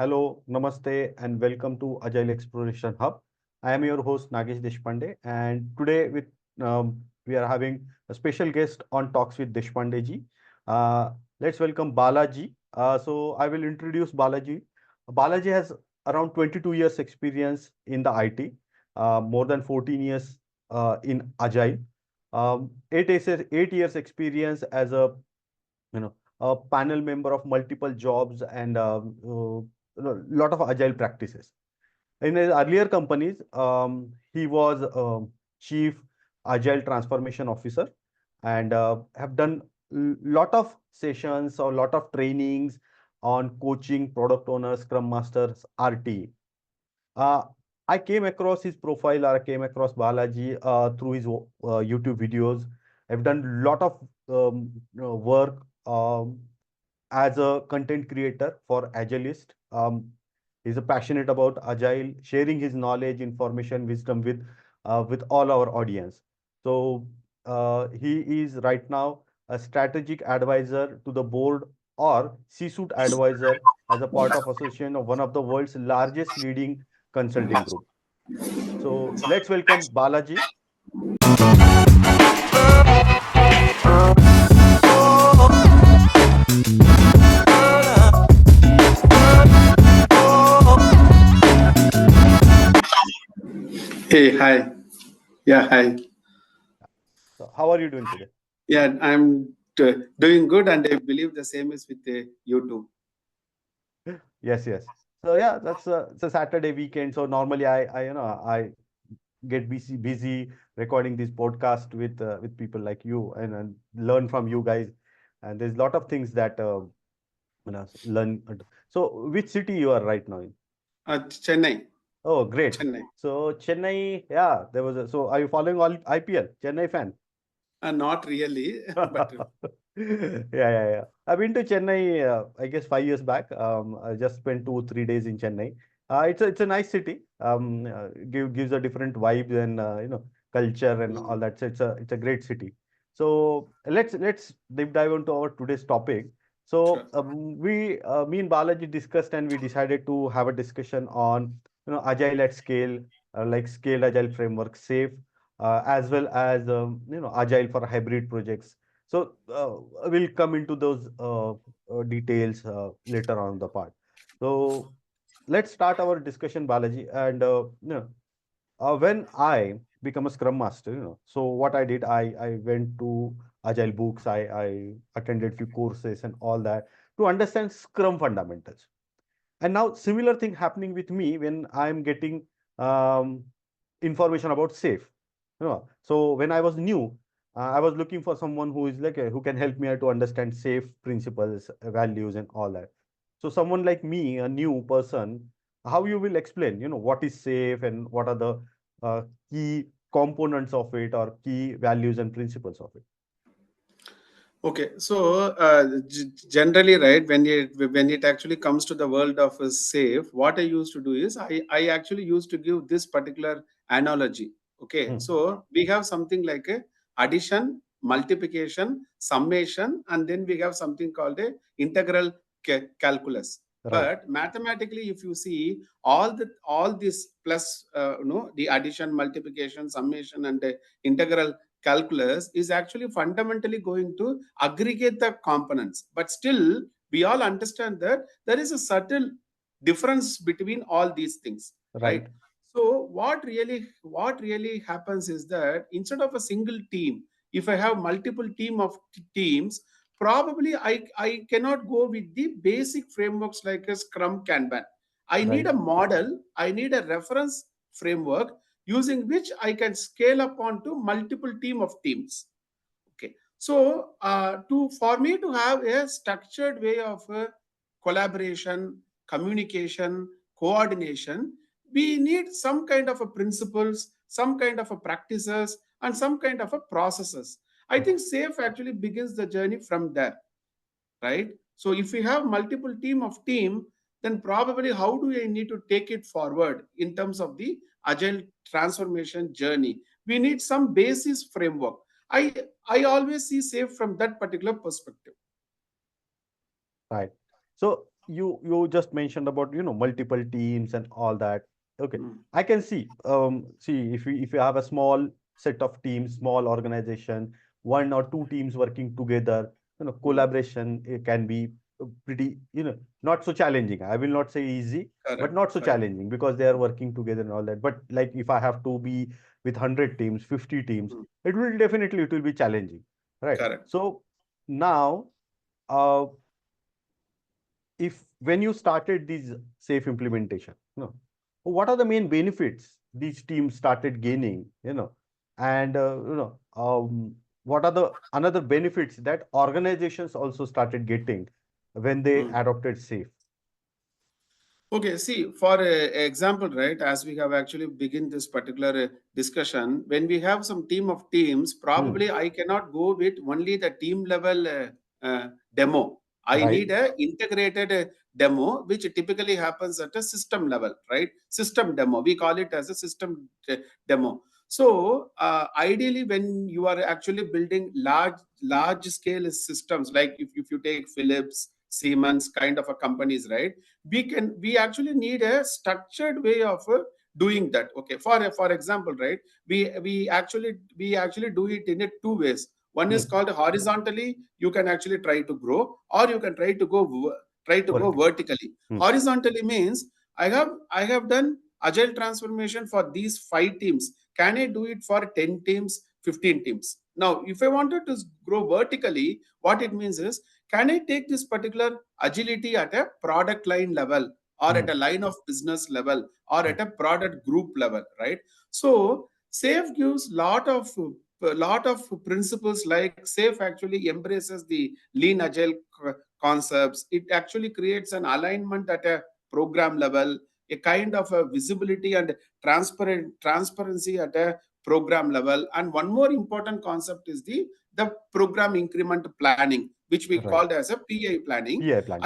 Hello, namaste, and welcome to Agile Exploration Hub. I am your host Nagesh Deshpande, and today we are having a special guest on Talks with Deshpandeji. Uh, let's welcome Balaji. So I will introduce Balaji. Balaji has around 22 years experience in the IT, more than 14 years in Agile, 8 years experience as a a panel member of multiple jobs and lot of agile practices. In his earlier companies, he was chief agile transformation officer and have done lot of sessions or lot of trainings on coaching product owners, scrum masters, RTE. Uh, I came across his profile or I came across Balaji through his YouTube videos. I've done lot of work as a content creator for Agilist. He's a passionate about Agile, sharing his knowledge, information, wisdom with all our audience. So he is right now a strategic advisor to the board or C-suite advisor as a part of association of one of the world's largest leading consulting group. So let's welcome Balaji. Hey, hi. Yeah, hi. So how are you doing today? Yeah, I'm doing good, and I believe the same is with you too. Yes, yes. So yeah, that's it's a Saturday weekend. So normally I get busy recording this podcast with people like you and learn from you guys. And there's a lot of things that learn. So which city you are right now in? Chennai. Oh, great. Chennai. So Chennai, yeah, there was a, so are you following all IPL? Chennai fan? Not really, but Yeah. I've been to Chennai, I guess 5 years back. I just spent 2, 3 days in Chennai. It's a nice city. Gives a different vibe and culture and all mm, that. So it's a great city. So let's deep dive into our today's topic. So sure. me and Balaji discussed and we decided to have a discussion on agile at scale, like scaled agile framework, SAFe, as well as agile for hybrid projects. So we'll come into those details later on the part. So let's start our discussion, Balaji. And when I become a Scrum Master, so what I did, I went to Agile books, I attended few courses and all that to understand Scrum fundamentals. And now similar thing happening with me when I'm getting um, information about SAFe. So when I was new, I was looking for someone who is like who can help me to understand SAFe principles, values, and all that. So someone like me, a new person, how you will explain, what is SAFe and what are the key components of it or key values and principles of it. Okay, so generally, right, when it actually comes to the world of safe, what I used to do is I actually used to give this particular analogy. Okay, Hmm. so we have something like a addition, multiplication, summation, and then we have something called a integral calculus. Right. But mathematically, if you see all this plus, the addition, multiplication, summation, and integral calculus is actually fundamentally going to aggregate the components, but still we all understand that there is a subtle difference between all these things, right? Right. So what really happens is that instead of a single team, if I have multiple team of teams, probably I cannot go with the basic frameworks like a Scrum, Kanban. I need Right. a model, I need a reference framework using which I can scale up onto multiple team of teams. Okay, so to for me to have a structured way of collaboration, communication, coordination, we need some kind of a principles, some kind of a practices, and some kind of a processes. I think SAFe actually begins the journey from there, right? So if we have multiple team, then probably how do I need to take it forward in terms of the agile transformation journey? We need some basis framework. I always see SAFe from that particular perspective. Right. So you just mentioned about multiple teams and all that. Okay, Mm, I can see if you have a small set of teams, small organization, one or two teams working together, mm. collaboration, it can be pretty, not so challenging. I will not say easy, but Correct, not so correct. challenging because they are working together and all that. But like if I have to be with 100 teams, 50 teams, Mm, it will be challenging, right? correct. So now, uh, if when you started these safe implementation, what are the main benefits these teams started gaining, and what are the another benefits that organizations also started getting when they Mm. adopted safe? Okay, see, for example, right, as we have actually begin this particular discussion, when we have some team of teams, Hmm. probably I cannot go with only the team level demo. I Right. need a integrated demo, which typically happens at a system level, right? System demo. We call it as a system demo. So ideally, when you are actually building large scale systems, like if you take Philips, Siemens kind of a companies, right? We actually need a structured way of doing that. Okay, for example, right, we actually do it in a two ways. One is Hmm. called horizontally. You can actually try to grow, or you can try to go Vertical. vertically. Hmm. Horizontally means I have done agile transformation for these 5 teams. Can I do it for 10 teams, 15 teams? Now if I wanted to grow vertically, what it means is, can I take this particular agility at a product line level, or at Hmm. a line of business level, or Hmm. at a product group level, right? So SAFe gives lot of principles. Like SAFe actually embraces the lean agile concepts. It actually creates an alignment at a program level, a kind of a visibility and transparency at a program level. And one more important concept is the program increment planning, which we Right. called as a PI planning. PI planning.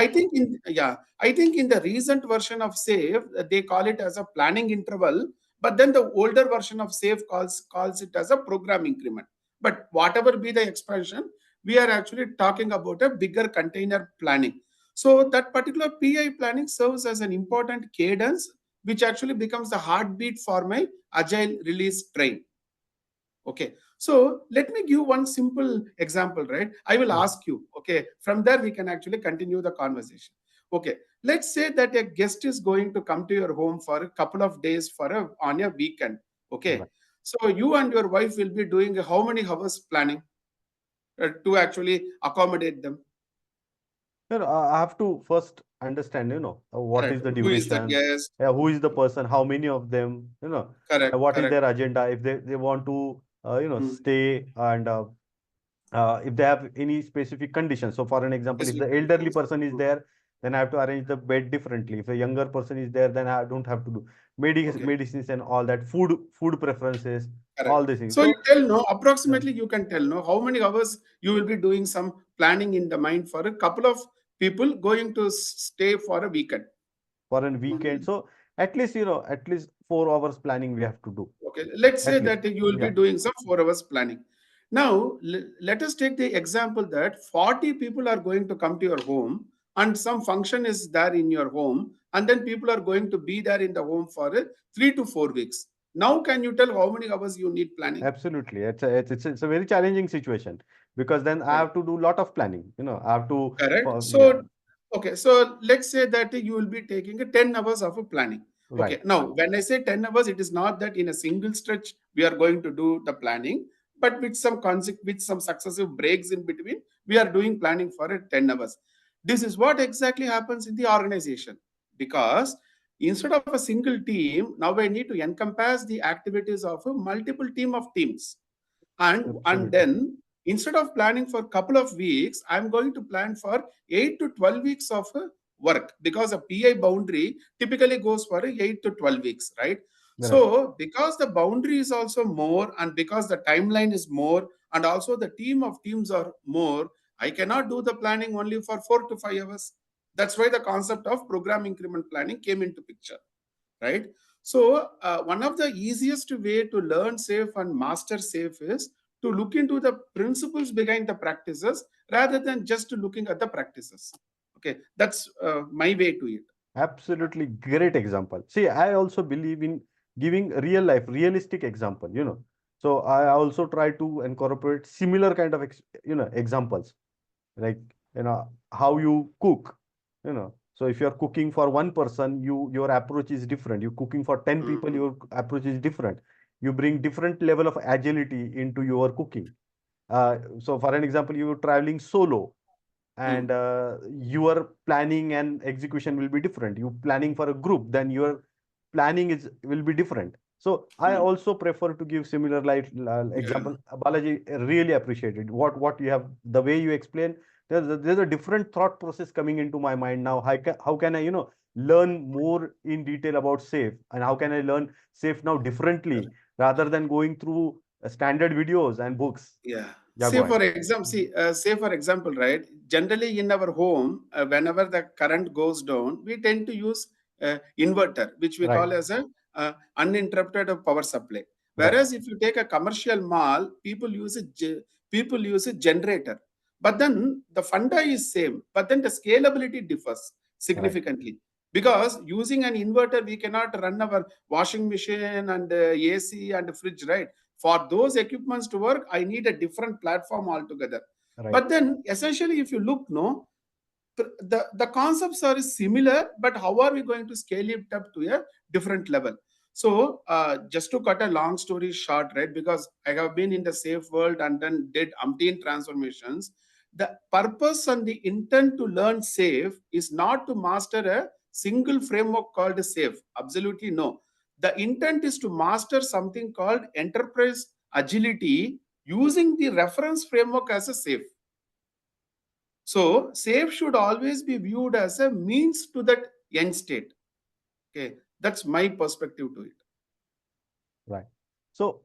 I think in the recent version of SAFe, they call it as a planning interval, but then the older version of SAFe calls it as a program increment. But whatever be the expansion, we are actually talking about a bigger container planning. So that particular PI planning serves as an important cadence, which actually becomes the heartbeat for my agile release train. Okay. So let me give one simple example, right? I will Hmm. ask you. Okay. From there, we can actually continue the conversation. Okay. Let's say that a guest is going to come to your home for a couple of days on a weekend. Okay. Right. So you and your wife will be doing how many hours planning to actually accommodate them? I have to first understand, what Correct. is the Who is the duration, guest? who is the person, how many of them, Correct. what is Correct. their agenda, if they want to, Hmm. stay, and if they have any specific conditions. So, for an example, if Specific the elderly conditions. person is Hmm. there, then I have to arrange the bed differently. If a younger person is there, then I don't have to do Okay. medicines and all that, food preferences, all Correct. these things. So you So, tell, no, yeah, approximately you can tell, no, how many hours you will be doing some planning in the mind for a couple of people going to stay for a weekend. for a weekend. So, at least, at least 4 hours planning we have to do, Okay, let's say at least. that you will be Yeah. doing some 4 hours planning. Now, let us take the example that 40 people are going to come to your home, and some function is there in your home, and then people are going to be there in the home for 3 to 4 weeks. Now, can you tell how many hours you need planning? Absolutely. It's a very challenging situation because then I Right. have to do a lot of planning. I have to, Correct. yeah, So, okay. So let's say that you will be taking a 10 hours of a planning. right. Okay. Now, when I say 10 hours, it is not that in a single stretch we are going to do the planning, but with some successive breaks in between, we are doing planning for a 10 hours. This is what exactly happens in the organization, because instead of a single team, now I need to encompass the activities of a multiple team of teams. And Absolutely. then, instead of planning for a couple of weeks, I'm going to plan for 8 to 12 weeks of work, because a PI boundary typically goes for 8 to 12 weeks, right? Right. So because the boundary is also more, and because the timeline is more, and also the team of teams are more, I cannot do the planning only for 4 to 5 hours. That's why the concept of program increment planning came into picture, right? So one of the easiest way to learn SAFe and master SAFe is to look into the principles behind the practices rather than just looking at the practices. Okay, that's my way to it. Absolutely great example. See, I also believe in giving real life, realistic example, So I also try to incorporate similar kind of, examples, like, how you cook, So if you're cooking for one person, your approach is different. You're cooking for 10 people, Mhm. your approach is different. You bring different level of agility into your cooking. So for an example, you're traveling solo, and Mm. your planning and execution will be different. You planning for a group, then your planning is will be different. So I Mm. also prefer to give similar like Yeah. example. Balaji, really appreciated what you have, the way you explain. There's a different thought process coming into my mind now. How can I learn more in detail about SAFe, and how can I learn SAFe now differently rather than going through standard videos and books. Yeah. Yeah, go ahead. Say for example, right? Generally, in our home, whenever the current goes down, we tend to use inverter, which we Right, call as a uninterrupted power supply. right, Whereas if you take a commercial mall, people use a generator. But then the funda is same, but then the scalability differs right, significantly. Because using an inverter, we cannot run our washing machine and AC and fridge, right? For those equipments to work, I need a different platform altogether. right. But then essentially, if you look, no, the concepts are similar, but how are we going to scale it up to a different level? So just to cut a long story short, right, because I have been in the SAFe world and then did umpteen transformations. The purpose and the intent to learn SAFe is not to master a single framework called SAFe. Absolutely no. The intent is to master something called enterprise agility using the reference framework as a SAFe. So SAFe should always be viewed as a means to that end state. Okay, that's my perspective to it. Right. So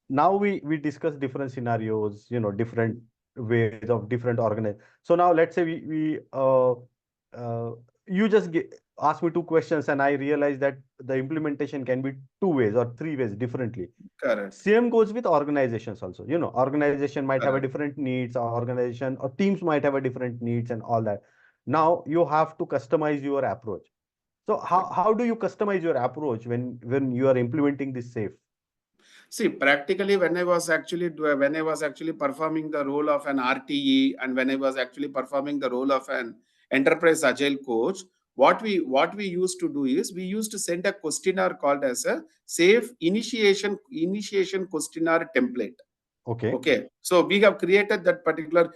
now we discuss different scenarios, different ways of different organize. So now let's say uh you just ask me two questions, and I realize that the implementation can be two ways or three ways differently. Correct. Same goes with organizations also. Organization might have a Correct. different needs, or organization or teams might have a different needs and all that. Now you have to customize your approach. So how, Correct. how do you customize your approach when you are implementing this SAFe? See, practically, when I was actually performing the role of an RTE, and when I was actually performing the role of an enterprise agile coach, what we used to do is we used to send a questionnaire called as a SAFe initiation questionnaire template. Okay. Okay, so we have created that particular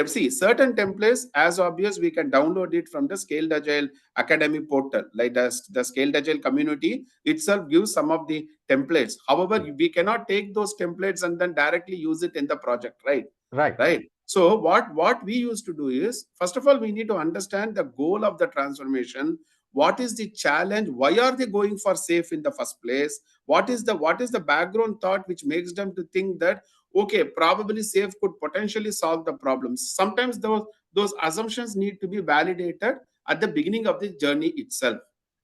see certain templates as obvious we can download it from the Scaled Agile Academy portal. Like the Scaled Agile community itself gives some of the templates. However, Okay. we cannot take those templates and then directly use it in the project, right? Right. Right. So what we used to do is, first of all, we need to understand the goal of the transformation. What is the challenge? Why are they going for SAFe in the first place? What is the background thought which makes them to think that okay, probably SAFe could potentially solve the problems? Sometimes those assumptions need to be validated at the beginning of the journey itself,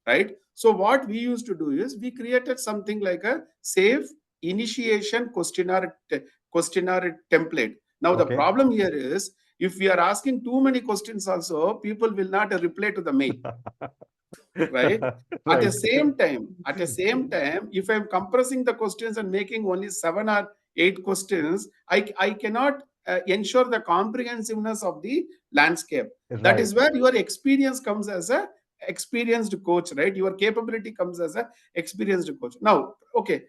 right? So what we used to do is we created something like a SAFe initiation questionnaire template. Now the Okay. problem here is, if we are asking too many questions also, people will not reply to the mail, right? At the Right. same time, if I'm compressing the questions and making only 7 or 8 questions, I cannot ensure the comprehensiveness of the landscape. That Right. is where your experience comes as a experienced coach, right? Your capability comes as a experienced coach. Now, okay,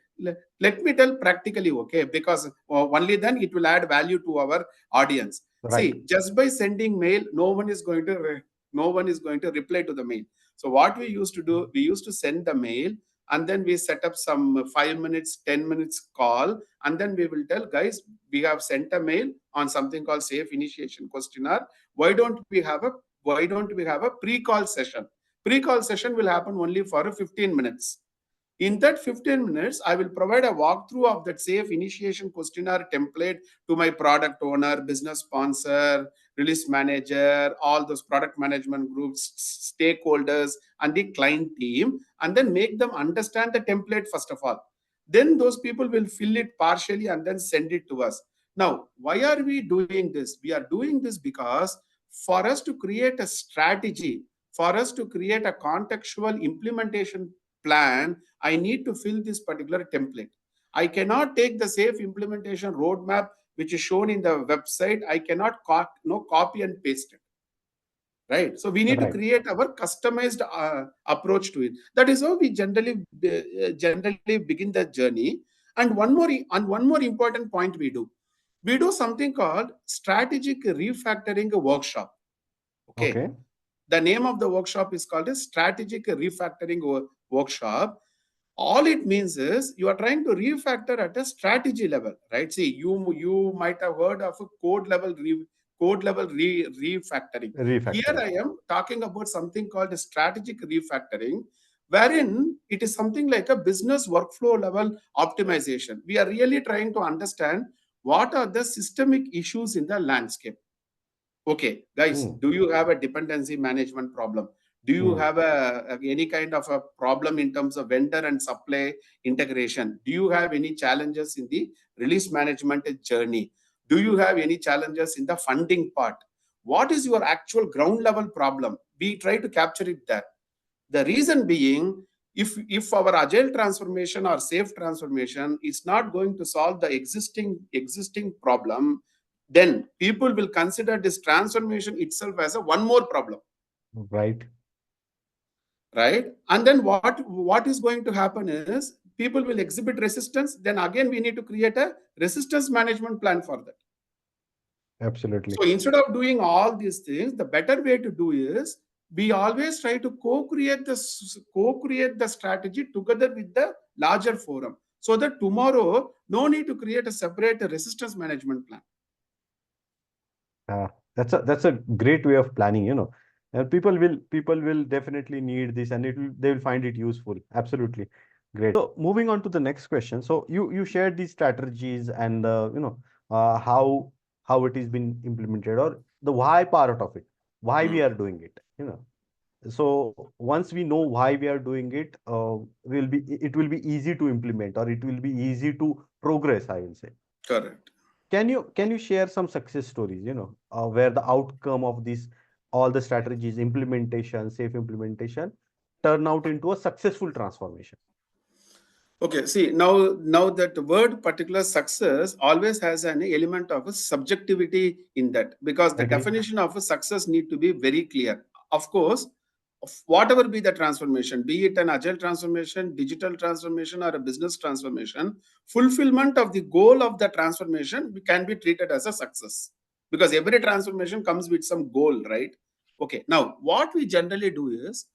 let me tell practically, okay, because only then it will add value to our audience. Right. See, just by sending mail, no one is going to reply to the mail. So what we used to do, we used to send the mail, and then we set up some 5 minutes, 10 minutes call, and then we will tell guys, we have sent a mail on something called SAFe initiation questionnaire. Why don't we have a pre-call session? Pre-call session will happen only for 15 minutes. In that 15 minutes, I will provide a walkthrough of that SAFe initiation questionnaire template to my product owner, business sponsor, release manager, all those product management groups, stakeholders, and the client team, and then make them understand the template first of all. Then those people will fill it partially and then send it to us. Now, why are we doing this? We are doing this because for us to create a strategy, for us to create a contextual implementation plan, I need to fill this particular template. I cannot take the SAFe implementation roadmap which is shown in the website. I cannot copy and paste it. Right. So we need to create our customized approach to it. That is how we generally begin the journey. And one more important point we do something called strategic refactoring workshop. Okay. The name of the workshop is called a strategic refactoring workshop. All it means is you are trying to refactor at a strategy level, right? See, you might have heard of a code level refactoring. Here I am talking about something called a strategic refactoring, wherein it is something like a business workflow level optimization. We are really trying to understand what are the systemic issues in the landscape. Okay, guys, do you have a dependency management problem? Do you have any kind of a problem in terms of vendor and supply integration? Do you have any challenges in the release management journey? Do you have any challenges in the funding part? What is your actual ground level problem? We try to capture it there. The reason being, if our agile transformation or SAFe transformation is not going to solve the existing problem, then people will consider this transformation itself as a one more problem. Right. And then what is going to happen is people will exhibit resistance. Then again, we need to create a resistance management plan for that. Absolutely. So instead of doing all these things, the better way to do is we always try to co-create the strategy together with the larger forum, so that tomorrow no need to create a separate resistance management plan. That's a great way of planning, and people will definitely need this, and they will find it useful. Absolutely great. So moving on to the next question. So you shared these strategies and how it is been implemented, or the why part of it, why we are doing it. So once we know why we are doing it, it will be easy to implement, or it will be easy to progress, I will say. Correct. Can you share some success stories, where the outcome of all the strategies, implementation, SAFe implementation, turn out into a successful transformation? Okay, see, now that word particular success always has an element of a subjectivity in that, because the definition of a success need to be very clear. Of course, whatever be the transformation, be it an agile transformation, digital transformation, or a business transformation, fulfillment of the goal of the transformation can be treated as a success, because every transformation comes with some goal, right? Okay, now what we generally do is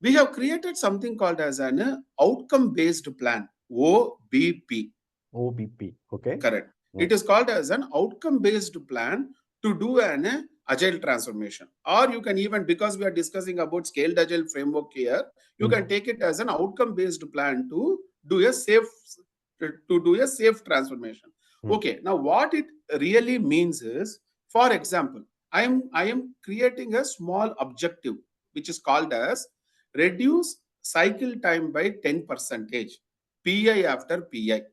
we have created something called as an outcome-based plan, OBP. OBP, okay. Correct. It is called as an outcome-based plan to do an agile transformation. Or you can even, because we are discussing about scaled agile framework here, you can take it as an outcome-based plan to do a SAFe transformation. Okay. Now, what it really means is, for example, I am creating a small objective which is called as reduce cycle time by 10%, PI after PI.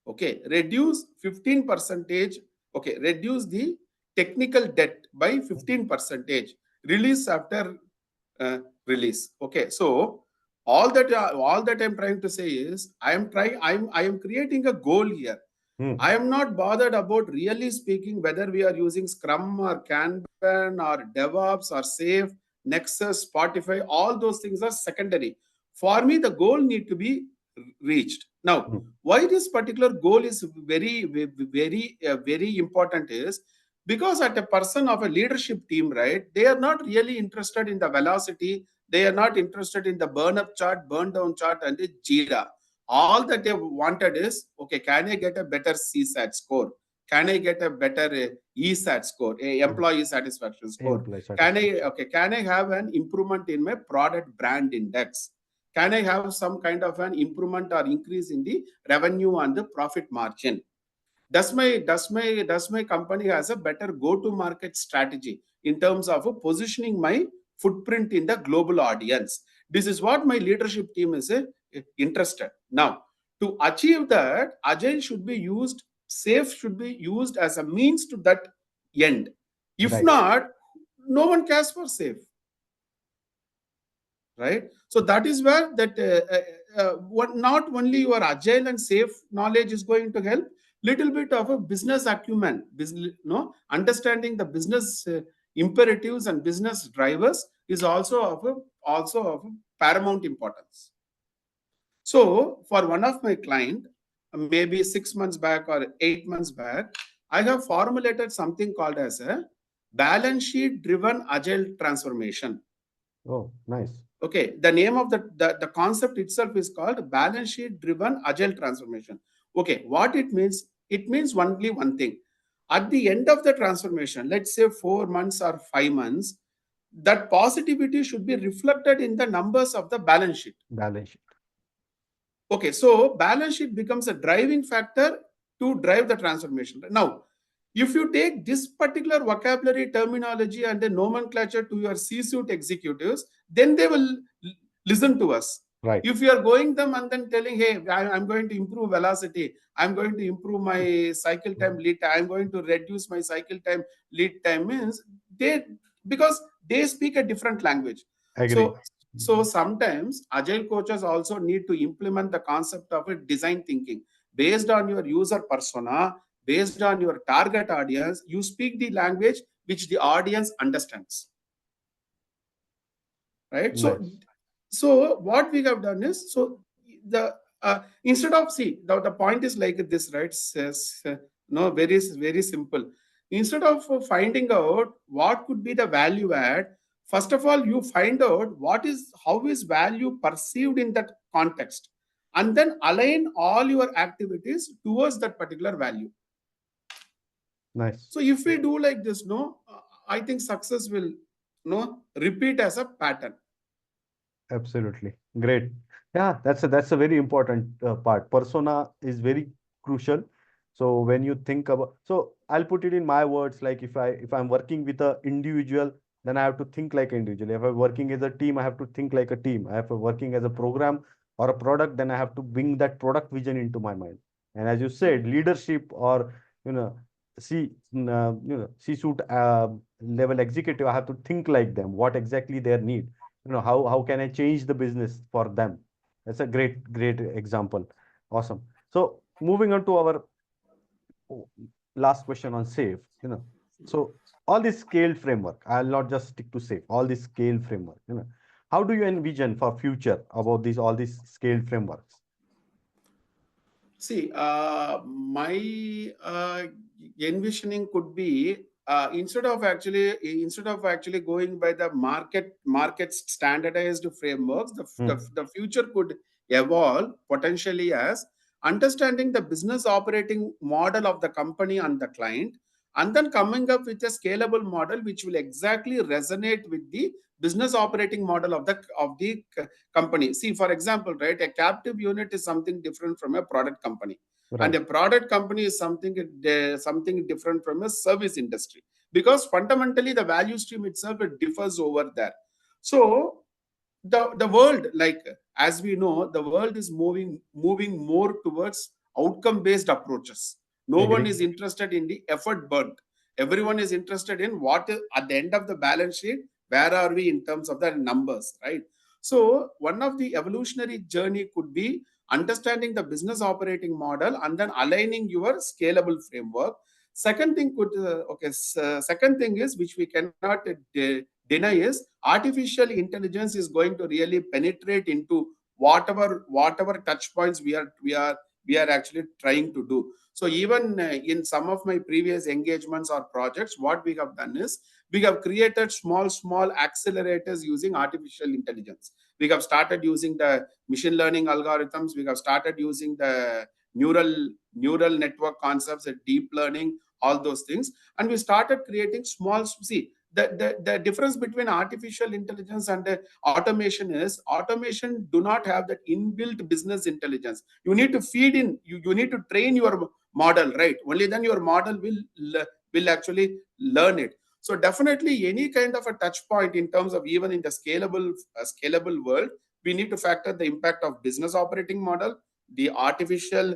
Okay, reduce 15%. Okay, reduce the technical debt by 15%. Release after release. Okay, so all that I'm trying to say is I am creating a goal here. I am not bothered about, really speaking, whether we are using Scrum or Kanban or DevOps or SAFe, Nexus, Spotify. All those things are secondary. For me, the goal need to be reached. Now, why this particular goal is very important is because at a person of a leadership team, right, they are not really interested in the velocity. They are not interested in the burn up chart, burn down chart, and the Jira. All that they wanted is, okay, can I get a better CSAT score? Can I get a better ESAT score, employee satisfaction score? Can I have an improvement in my product brand index? Can I have some kind of an improvement or increase in the revenue and the profit margin? Does my company has a better go-to-market strategy in terms of positioning my footprint in the global audience? This is what my leadership team is interested. Now, to achieve that, Agile should be used, SAFe should be used as a means to that end. If not, no one cares for SAFe, right? So that is where that not only your agile and SAFe knowledge is going to help, little bit of a business acumen, business, understanding the business imperatives and business drivers is also of paramount importance. So for one of my client, maybe 6 months back or 8 months back, I have formulated something called as a balance sheet driven agile transformation. Oh, nice. Okay, the name of the concept itself is called balance sheet driven agile transformation. Okay, what it means? It means only one thing. At the end of the transformation, let's say 4 months or 5 months, that positivity should be reflected in the numbers of the balance sheet. Balance sheet. Okay, so balance sheet becomes a driving factor to drive the transformation. Now, if you take this particular vocabulary, terminology, and the nomenclature to your C-suite executives, then they will listen to us. Right. If you are going them and then telling, hey, I'm going to improve velocity, I'm going to improve my cycle time lead time, I'm going to reduce my cycle time lead time, means because they speak a different language. Agree. So sometimes agile coaches also need to implement the concept of a design thinking based on your user persona, based on your target audience. You speak the language which the audience understands, right? Nice. So what we have done is, so the instead of, see, the point is like this, right? Says no, very simple. Instead of finding out what could be the value add, first of all you find out how is value perceived in that context, and then align all your activities towards that particular value. Nice. So if we do like this, I think success will repeat as a pattern. Absolutely. Great. Yeah, that's a very important part. Persona is very crucial. So when you think about, so I'll put it in my words, like if I'm working with a individual, then I have to think like an individual. If I'm working as a team, I have to think like a team. If I'm working as a program or a product, then I have to bring that product vision into my mind. And as you said, leadership or you know, C-suite level executive, I have to think like them, what exactly their need, how can I change the business for them. That's a great example. Awesome. So moving on to our last question on SAFe, so all this scaled framework, I'll not just stick to SAFe, all this scale framework, how do you envision for future about all these scaled frameworks? See, my envisioning could be, instead of actually going by the market standardized frameworks, the future could evolve potentially as understanding the business operating model of the company and the client, and then coming up with a scalable model which will exactly resonate with the business operating model of the company. See, for example, right, a captive unit is something different from a product company, and Right. a product company is something different from a service industry, because fundamentally the value stream itself, it differs over there. So the world, like, as we know, the world is moving more towards outcome based approaches. No one Agree. is interested in the effort burnt. Everyone is interested in what is at the end of the balance sheet, where are we in terms of the numbers, right? So one of the evolutionary journey could be understanding the business operating model and then aligning your scalable framework. Second thing is, which we cannot deny, is artificial intelligence is going to really penetrate into whatever touch points we are actually trying to do. So even in some of my previous engagements or projects, what we have done is we have created small accelerators using artificial intelligence. We have started using the machine learning algorithms. We have started using the neural network concepts, the deep learning, all those things, and we started creating small. See, the difference between artificial intelligence and automation is, automation do not have that inbuilt business intelligence. You need to feed in, you need to train your model, right? Only then your model will actually learn it. So definitely any kind of a touch point in terms of, even in the scalable world, we need to factor the impact of business operating model, the artificial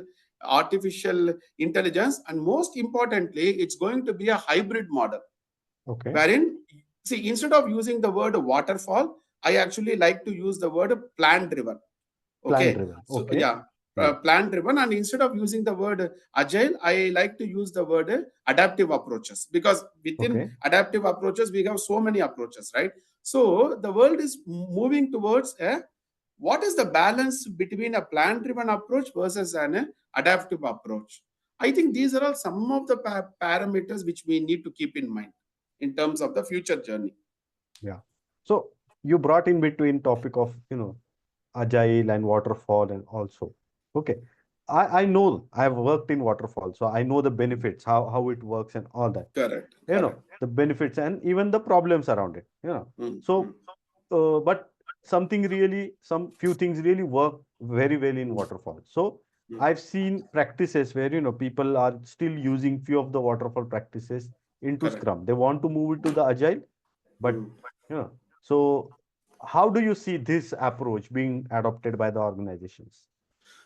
intelligence, and most importantly, it's going to be a hybrid model, Okay. wherein See, instead of using the word waterfall, I actually like to use the word plan driven. Plan Okay. driven. So Okay. yeah, plan driven. And instead of using the word agile, I like to use the word adaptive approaches, because within adaptive approaches, we have so many approaches, right? So the world is moving towards what is the balance between a plan driven approach versus an adaptive approach. I think these are all some of the parameters which we need to keep in mind in terms of the future journey. Yeah. So you brought in between topic of, agile and waterfall and also. Okay. I know I've worked in waterfall, so I know the benefits, how it works and all that. Correct. Correct. The benefits and even the problems around it. So, but some few things really work very well in waterfall. So I've seen practices where, people are still using few of the waterfall practices into Correct. Scrum. They want to move it to the agile, but so how do you see this approach being adopted by the organizations?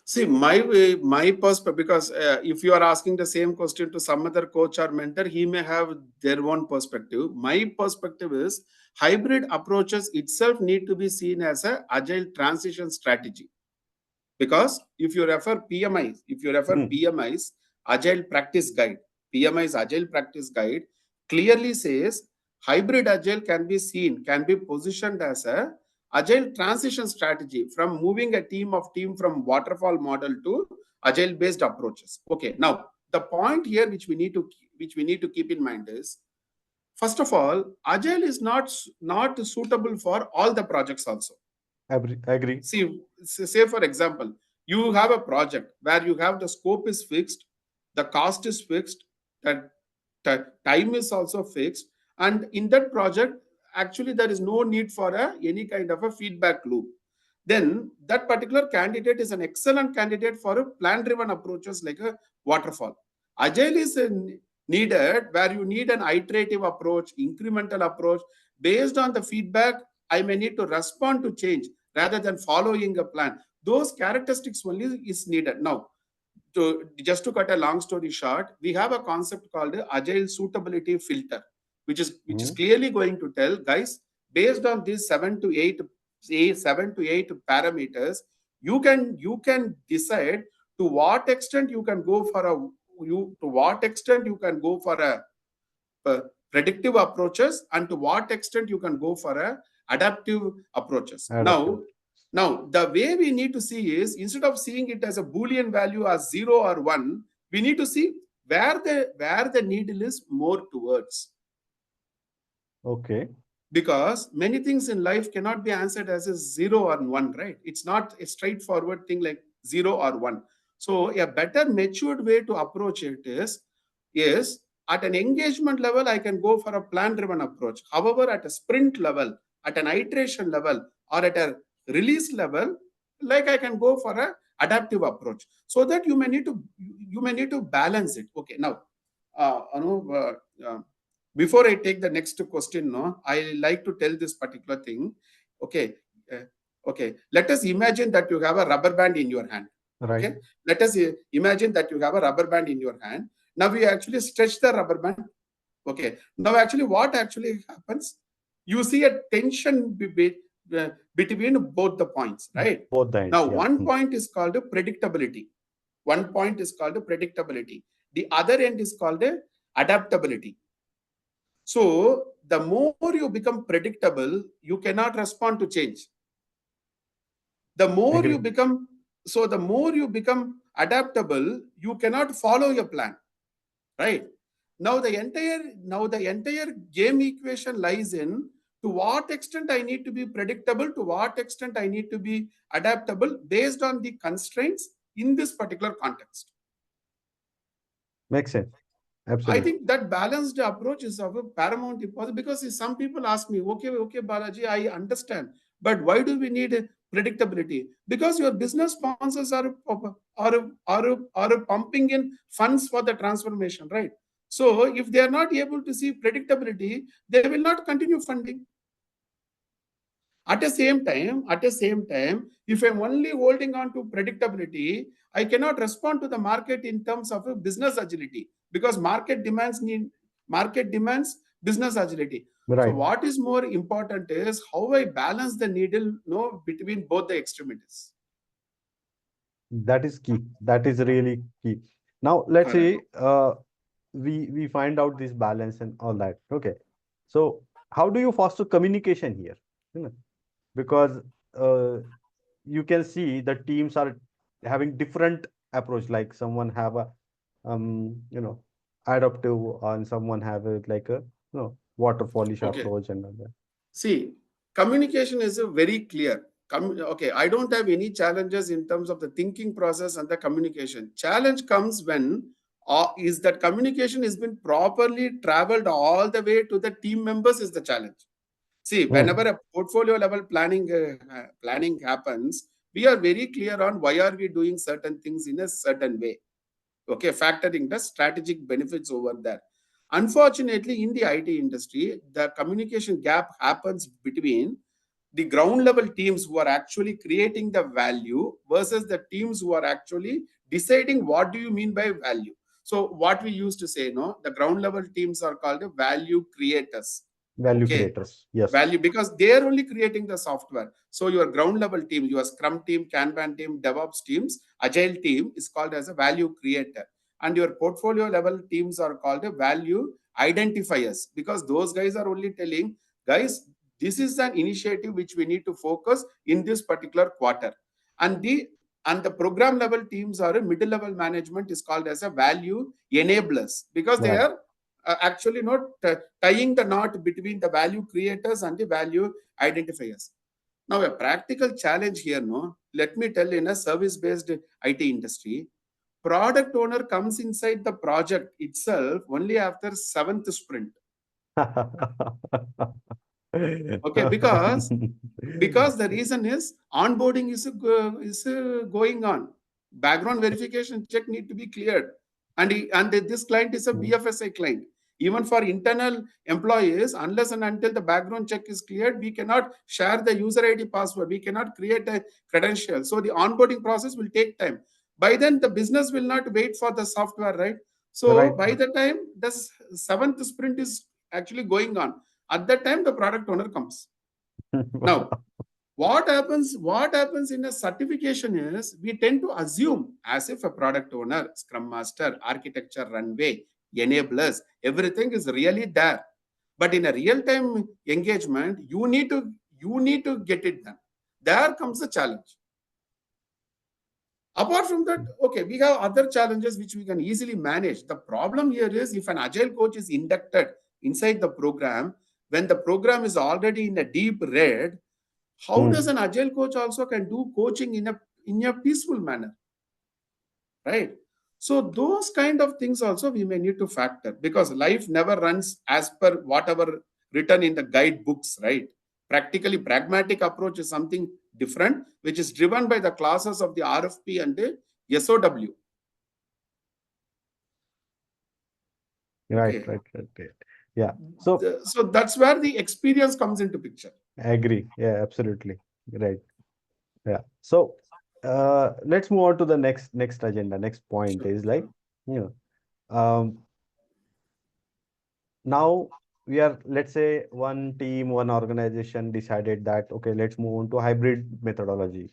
See, my way, my perspective, because if you are asking the same question to some other coach or mentor, he may have their own perspective. My perspective is hybrid approaches itself need to be seen as a agile transition strategy. Because if you refer PMI's Agile Practice Guide, PMI's Agile Practice Guide clearly says hybrid agile can be positioned as a agile transition strategy from moving a team from waterfall model to agile based approaches. Okay, now the point here which we need to keep in mind is, first of all, agile is not suitable for all the projects also. Agree. See, say for example, you have a project where you have the scope is fixed, the cost is fixed, the time is also fixed, and in that project, actually there is no need for any kind of a feedback loop. Then that particular candidate is an excellent candidate for a plan-driven approaches like a waterfall. Agile is needed where you need an iterative approach, incremental approach. Based on the feedback, I may need to respond to change rather than following a plan. Those characteristics only is needed. Now, just to cut a long story short, we have a concept called agile suitability filter, which is clearly going to tell guys, based on these 7 to 8 parameters, you can decide to what extent you can go for a predictive approaches, and to what extent you can go for a adaptive approaches. Now, the way we need to see is, instead of seeing it as a Boolean value as 0 or 1, we need to see where the needle is more towards. Okay. Because many things in life cannot be answered as a 0 or 1, right? It's not a straightforward thing like 0 or 1. So a better matured way to approach it is at an engagement level, I can go for a plan-driven approach. However, at a sprint level, at an iteration level, or at a release level, like I can go for a adaptive approach. So that you may need to balance it. Okay, now, before I take the next question, I like to tell this particular thing. Okay, okay. Let us imagine that you have a rubber band in your hand. Right. Okay, let us imagine that you have a rubber band in your hand. Now we actually stretch the rubber band. Okay. Now actually what actually happens? You see a tension between both the points, right? Both the ends. Now Yeah. one point is called predictability. One point is called predictability. The other end is called adaptability. So the more you become predictable, you cannot respond to change. The more Agree. the more you become adaptable, you cannot follow your plan, right? Now the entire game equation lies in, to what extent I need to be predictable, to what extent I need to be adaptable based on the constraints in this particular context. Makes sense. Absolutely. I think that balanced approach is of a paramount importance, because some people ask me, okay, Balaji, I understand, but why do we need predictability? Because your business sponsors are pumping in funds for the transformation, right? So if they are not able to see predictability, they will not continue funding. At the same time, if I'm only holding on to predictability, I cannot respond to the market in terms of business agility, because market demands business agility. So Right. what is more important is how I balance the needle, between both the extremities. That is key. That is really key. Now, let's Correct. say we find out this balance and all that. Okay. So how do you foster communication here? You know, because uh, you can see the teams are having different approach. Like someone have a adaptive, and someone have a like a waterfallish Okay. approach and all that. See, communication is a very clear. Okay, I don't have any challenges in terms of the thinking process and the communication. Challenge comes when is that communication has been properly traveled all the way to the team members is the challenge. See, whenever Hmm. a portfolio level planning happens, we are very clear on why are we doing certain things in a certain way. Okay, factoring the strategic benefits over there. Unfortunately, in the IT industry, the communication gap happens between the ground level teams who are actually creating the value versus the teams who are actually deciding what do you mean by value. So what we used to say, no, the ground level teams are called the value creators. Value Okay, creators. Yes. value, because they are only creating the software. So your ground level team, your Scrum team, Kanban team, DevOps teams, Agile team is called as a value creator, and your portfolio level teams are called a value identifiers, because those guys are only telling, guys, this is an initiative which we need to focus in this particular quarter. And the program level teams are a middle level management is called as a value enablers, because they Right. are actually not tying the knot between the value creators and the value identifiers. Now, a practical challenge here, no, let me tell, in a service based IT industry, product owner comes inside the project itself only after seventh sprint. Okay, because the reason is onboarding is going on, background verification check need to be cleared, and this client is a BFSI client. Even for internal employees, unless and until the background check is cleared, we cannot share the user ID password, we cannot create a credential, so the onboarding process will take time. By then the business will not wait for the software, right? So Right. by the time the seventh sprint is actually going on, at that time the product owner comes. Now, what happens in a certification is we tend to assume as if a product owner, scrum master, architecture runway, enablers, everything is really there. But in a real time engagement, you need to get it done. There comes the challenge. Apart from that, okay, we have other challenges which we can easily manage. The problem here is if an agile coach is inducted inside the program, when the program is already in a deep red, how does Hmm. an agile coach also can do coaching in a peaceful manner, right? So those kind of things also we may need to factor, because life never runs as per whatever written in the guidebooks, right? Practically pragmatic approach is something different, which is driven by the classes of the RFP and the SOW. Right, Okay, right, right, right. Yeah. So so that's where the experience comes into picture. I agree. Yeah, absolutely. Right. Yeah. So let's move on to the next agenda. Next point Sure, is sure. like, you um now we are, let's say, one team, one organization decided that okay, let's move on to hybrid methodology.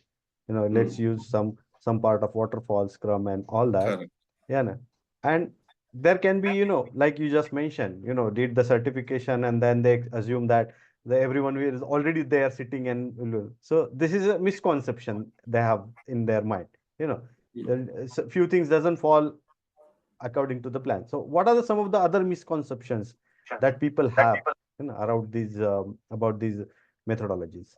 Let's Hmm. use some part of waterfall, Scrum, and all that. Correct. Yeah, na? And there can be, like you just mentioned, did the certification and then they assume that everyone is already there sitting, and so this is a misconception they have in their mind. You know, Hmm. few things doesn't fall according to the plan. So what are some of the other misconceptions that people have, around these about these methodologies?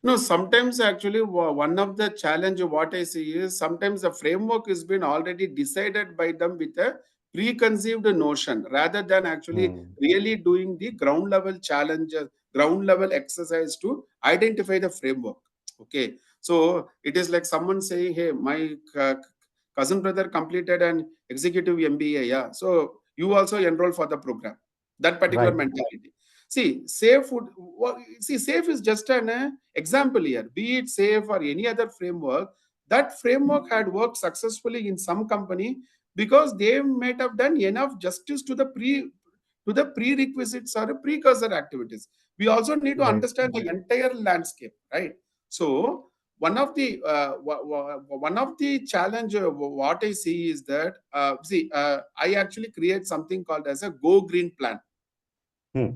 No, sometimes actually one of the challenge of what I see is sometimes the framework has been already decided by them with a preconceived notion rather than actually Hmm. really doing the ground level challenges, ground level exercise to identify the framework. Okay, so it is like someone saying, "Hey, my cousin brother completed an executive MBA, yeah, so you also enroll for the program." That particular Right. mentality. See, SAFe SAFe is just an example here. Be it SAFe or any other framework, that framework had worked successfully in some company because they might have done enough justice to the to the prerequisites or precursor activities. We also need to Right. understand the entire landscape, right? So one of the challenge what I see is that I actually create something called as a go green plan.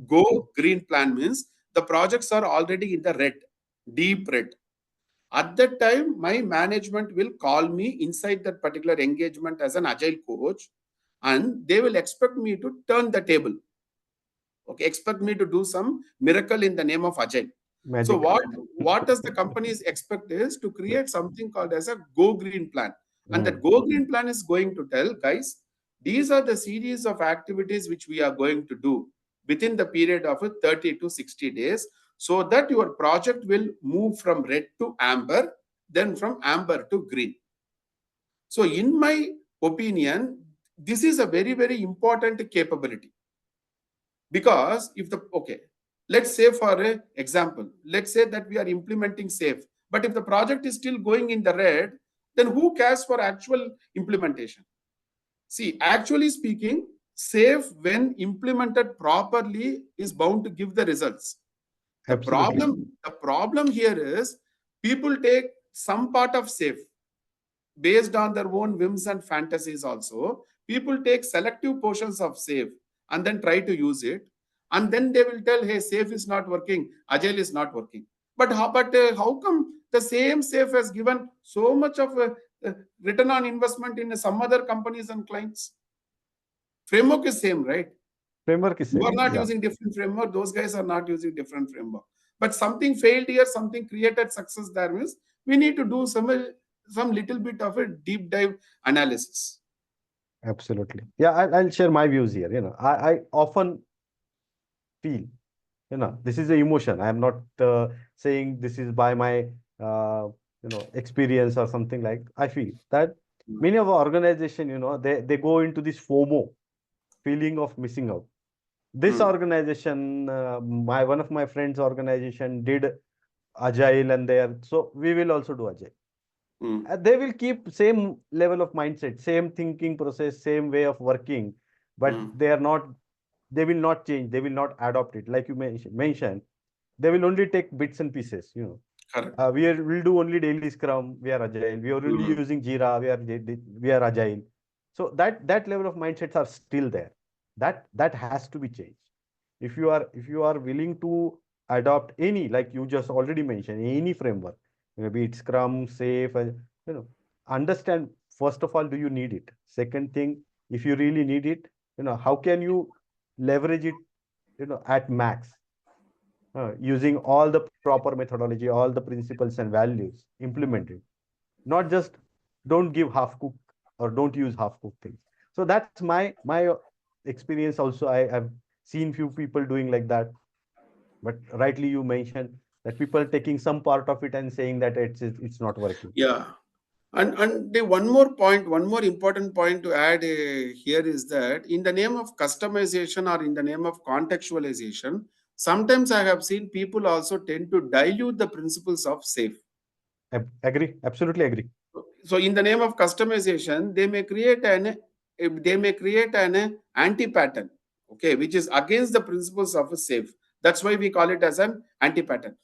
Go green plan means the projects are already in the red, deep red. At that time, my management will call me inside that particular engagement as an agile coach, and they will expect me to turn the table. Okay, expect me to do some miracle in the name of agile. So Magic. what does the companies expect is to create something called as a go green plan. And that go green plan is going to tell guys, these are the series of activities which we are going to do within the period of 30 to 60 days, so that your project will move from red to amber, then from amber to green. So in my opinion, this is a very, very important capability. Because if let's say for an example, let's say that we are implementing SAFe, but if the project is still going in the red, then who cares for actual implementation? See, actually speaking, SAFe, when implemented properly, is bound to give the results. Absolutely. The problem here is people take some part of SAFe based on their own whims and fantasies. Also, people take selective portions of SAFe and then try to use it, and then they will tell, hey, SAFe is not working, agile is not working. But how come the same SAFe has given so much of a return on investment in some other companies and clients? Framework is same, right? Framework is You are same. not Yeah. using different framework, those guys are not using different framework. But something failed here, something created success there means we need to do some little bit of a deep dive analysis. Absolutely. Yeah, I'll share my views here. I often feel, this is the emotion. I am not saying this is by my, experience or something. Like, I feel that many of our organization, they go into this FOMO, feeling of missing out. This organization, one of my friends' organization did agile, and so we will also do agile. They will keep same level of mindset, same thinking process, same way of working, but they will not change, they will not adopt it. Like you mentioned, they will only take bits and pieces. Correct. We'll do only daily Scrum, we are agile. We are only using Jira, we are agile. So that level of mindsets are still there. That has to be changed. If you are willing to adopt any, like you just already mentioned, any framework, maybe it's Scrum, SAFe, understand first of all, do you need it? Second thing, if you really need it, how can you leverage it, at max, using all the proper methodology, all the principles and values implemented, not just don't give half cooked or don't use half cooked things. So that's my experience. Also, I've seen few people doing like that, but rightly you mentioned that people taking some part of it and saying that it's not working. Yeah. And the one more important point to add here is that in the name of customization or in the name of contextualization, sometimes I have seen people also tend to dilute the principles of SAFe. Agree, absolutely agree. So in the name of customization, they may create an anti-pattern, okay, which is against the principles of a SAFe. That's why we call it as an anti-pattern.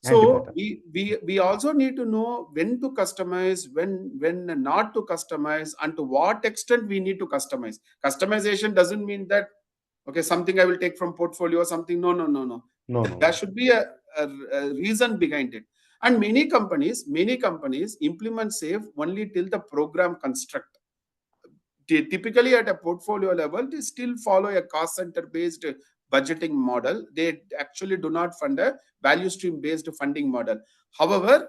So Anti-pattern. we also need to know when to customize, when not to customize, and to what extent we need to customize. Customization doesn't mean that okay, something I will take from portfolio or something. No. No. There should be a reason behind it. And many companies implement SAFe only till the program construct. Typically at a portfolio level, they still follow a cost center based budgeting model. They actually do not fund a value stream based funding model. However,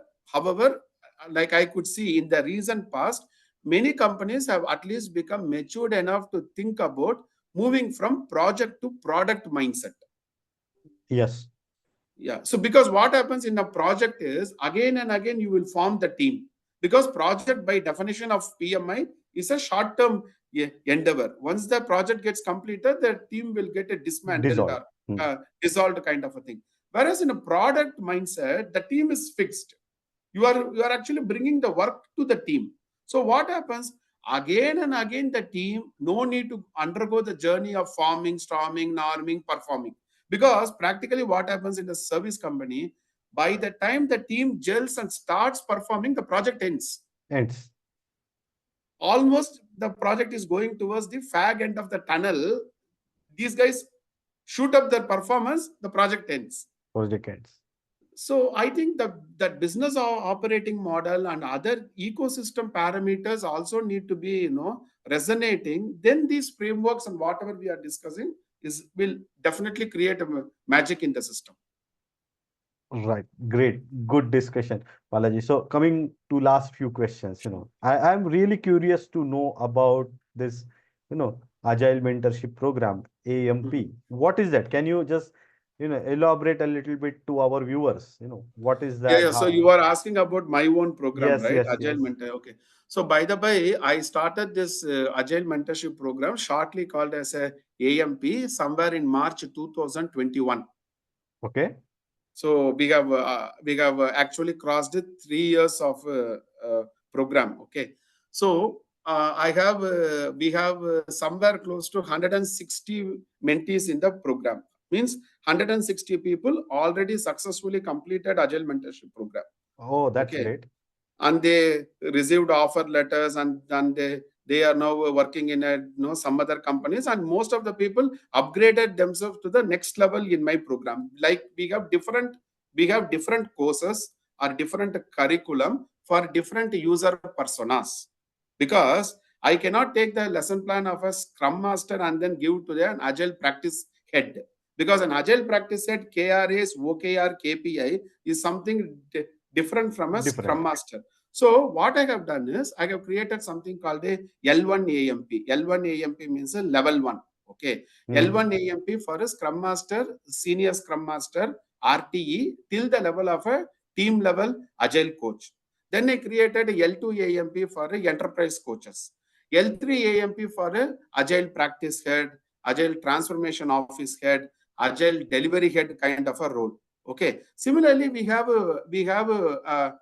like I could see in the recent past, many companies have at least become matured enough to think about moving from project to product mindset. Yes. Yeah. So because what happens in a project is again and again you will form the team, because project by definition of PMI is a short term endeavor. Once the project gets completed, the team will get a dismantled Dissolve. or dissolved kind of a thing. Whereas in a product mindset, the team is fixed. You are actually bringing the work to the team. So what happens again and again the team no need to undergo the journey of forming, storming, norming, performing. Because practically what happens in the service company, by the time the team gels and starts performing, the project ends. Ends. Almost the project is going towards the fag end of the tunnel. These guys shoot up their performance, the project ends. Project ends. So I think that business operating model and other ecosystem parameters also need to be resonating. Then these frameworks and whatever we are discussing will definitely create a magic in the system. Right. Great. Good discussion, Balaji. So coming to last few questions, I'm really curious to know about this, Agile Mentorship Program, AMP. What is that? Can you just, elaborate a little bit to our viewers? What is Yeah, that? yeah. So you are asking about my own program, Yes, right? yes, Agile yes. Mentor. Okay. So by the way, I started this Agile Mentorship Program shortly called as a AMP somewhere in March 2021. Okay. So we have actually crossed 3 years of program. Okay. So we have somewhere close to 160 mentees in the program. Means 160 people already successfully completed Agile Mentorship Program. Oh, that's Okay, great. and they received offer letters, and they are now working in some other companies, and most of the people upgraded themselves to the next level in my program. Like we have different courses or different curriculum for different user personas, because I cannot take the lesson plan of a scrum master and then give to an agile practice head, because an agile practice head KRAs, OKR, KPI is something different from a scrum Different. master. So what I have done is I have created something called a L1 AMP. L1 AMP means a level 1. Okay. L1 AMP for a scrum master, senior scrum master, RTE till the level of a team level agile coach. Then I created a L2 AMP for a enterprise coaches. L3 AMP for a agile practice head, agile transformation office head, agile delivery head kind of a role. Okay. Similarly, we have a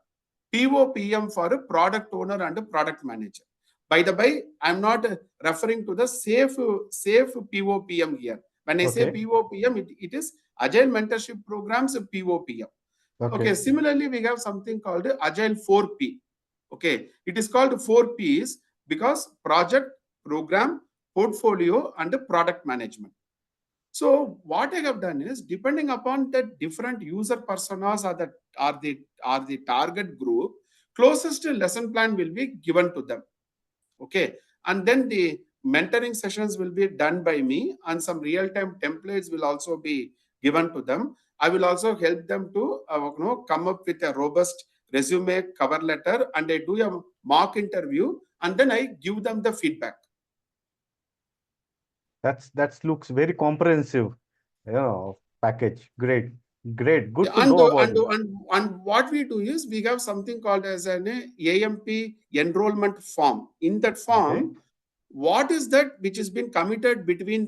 POPM for a product owner and a product manager. By the way, I'm not referring to the safe POPM here. When I say Okay. POPM, it is Agile Mentorship Programs POPM. Okay. Okay. Similarly, we have something called Agile 4P. Okay. It is called 4Ps because project, program, portfolio, and product management. So what I have done is, depending upon the different user personas or the target group, closest lesson plan will be given to them. Okay, and then the mentoring sessions will be done by me, and some real-time templates will also be given to them. I will also help them to come up with a robust resume, cover letter, and I do a mock interview, and then I give them the feedback. That looks very comprehensive, package. Great. Great. Good Yeah, to and, know about and, it. and, and what we do is we have something called as an AMP enrollment form. In that Okay. form, what is that which has been committed between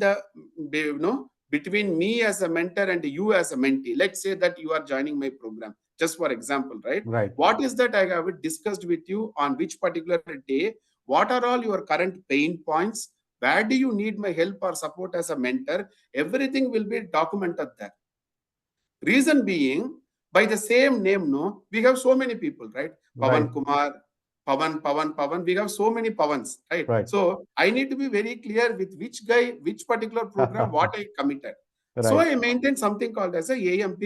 between me as a mentor and you as a mentee? Let's say that you are joining my program, just for example, right? Right. What is that I have discussed with you on which particular day? What are all your current pain points? Where do you need my help or support as a mentor? Everything will be documented there. Reason being, by the same name, we have so many people, right? Right. Pavan Kumar, Pavan. We have so many Pavans, right? Right. So I need to be very clear with which guy, which particular program, what I committed. So Right. I maintain something called as a AMP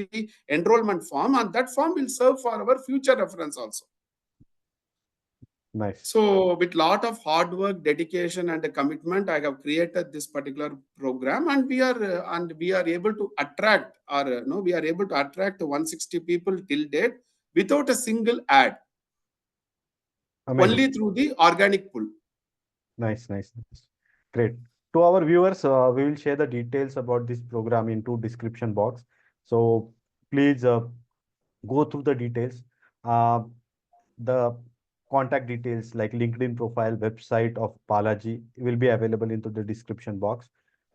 enrollment form, and that form will serve for our future reference also. Nice. So with lot of hard work, dedication, and commitment, I have created this particular program, and we are able to attract, or no, we are able to attract 160 people till date without a single ad, Amazing. only through the organic pull. Nice, nice, nice. Great. To our viewers, we will share the details about this program into description box. So please go through the details. The contact details like LinkedIn profile, website of Balaji will be available into the description box.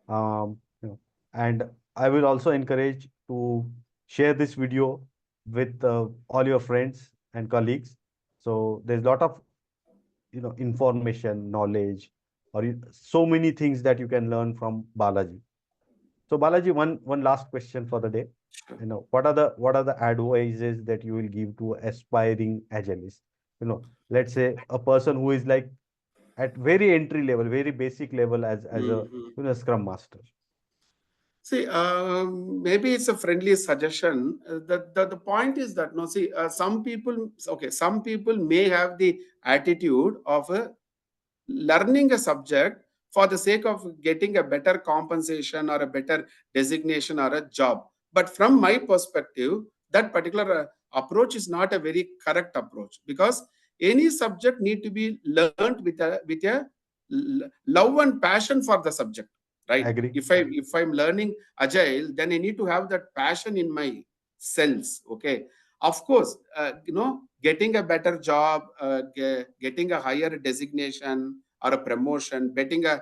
And I will also encourage to share this video with all your friends and colleagues. So there's a lot of information, knowledge, or so many things that you can learn from Balaji. So Balaji, one last question for the day. What are the advices that you will give to aspiring agilists? Let's say a person who is like at very entry level, very basic level as a Mhm. Scrum Master. See, maybe it's a friendly suggestion. The point is that, no, see, some people may have the attitude of learning a subject for the sake of getting a better compensation or a better designation or a job. But from my perspective, that particular approach is not a very correct approach, because any subject need to be learned with a love and passion for the subject, right? Agree. If I'm learning agile, then I need to have that passion in my cells. Okay, of course, getting a better job, getting a higher designation or a promotion, getting a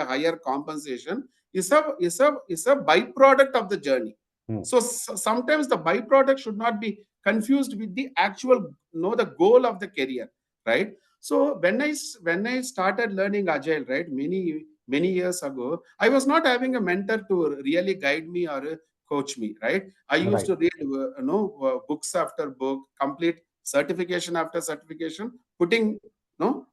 higher compensation is a byproduct of the journey. Hmm. So sometimes the byproduct should not be confused with the actual, the goal of the career, right? So when I started learning agile, right, many years ago, I was not having a mentor to really guide me or coach me, right? I used Right. to read books after book, complete certification after certification, putting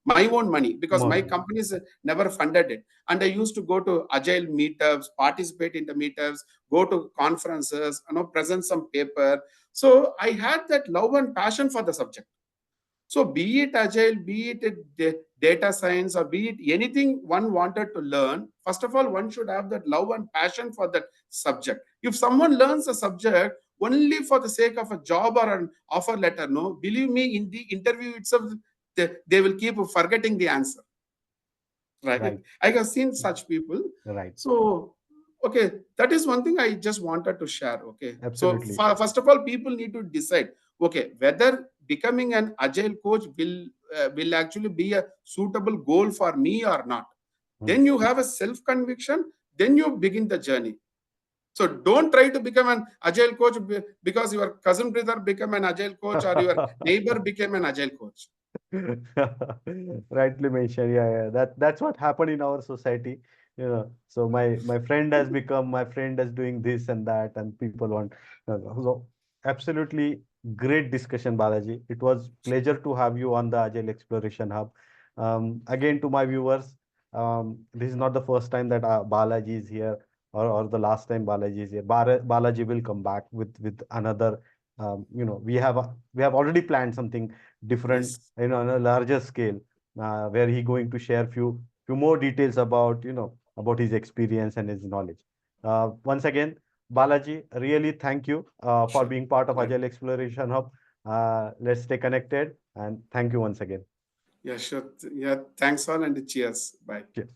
my own money, because my Money. companies never funded it. And I used to go to agile meetups, participate in the meetups, go to conferences, present some paper. So I had that love and passion for the subject. So be it agile, be it data science, or be it anything one wanted to learn, first of all, one should have that love and passion for that subject. If someone learns a subject only for the sake of a job or an offer letter, no, believe me, in the interview itself, they will keep forgetting the answer. Right? Right. I have seen such people. Right. So, okay, that is one thing I just wanted to share. Okay, so Absolutely. first of all, people need to decide, okay, whether becoming an agile coach will actually be a suitable goal for me or not. Hmm. Then you have a self conviction, then you begin the journey. So don't try to become an agile coach because your cousin brother became an agile coach or your neighbor became an agile coach. Rightly mentioned. Yeah, yeah. That's what happened in our society. So my friend is doing this and that, and people want. So absolutely great discussion, Balaji. It was pleasure to have you on the Agile Exploration Hub. Again, to my viewers, this is not the first time that Balaji is here, or the last time Balaji is here. Balaji will come back with another. We have already planned something different, Yes. on a larger scale, where he going to share few more details about about his experience and his knowledge. Once again, Balaji, really thank you for Sure. being part of Yeah. Agile Exploration Hub. Let's stay connected, and thank you once again. Yeah, sure. Yeah, thanks all and cheers. Bye. Cheers.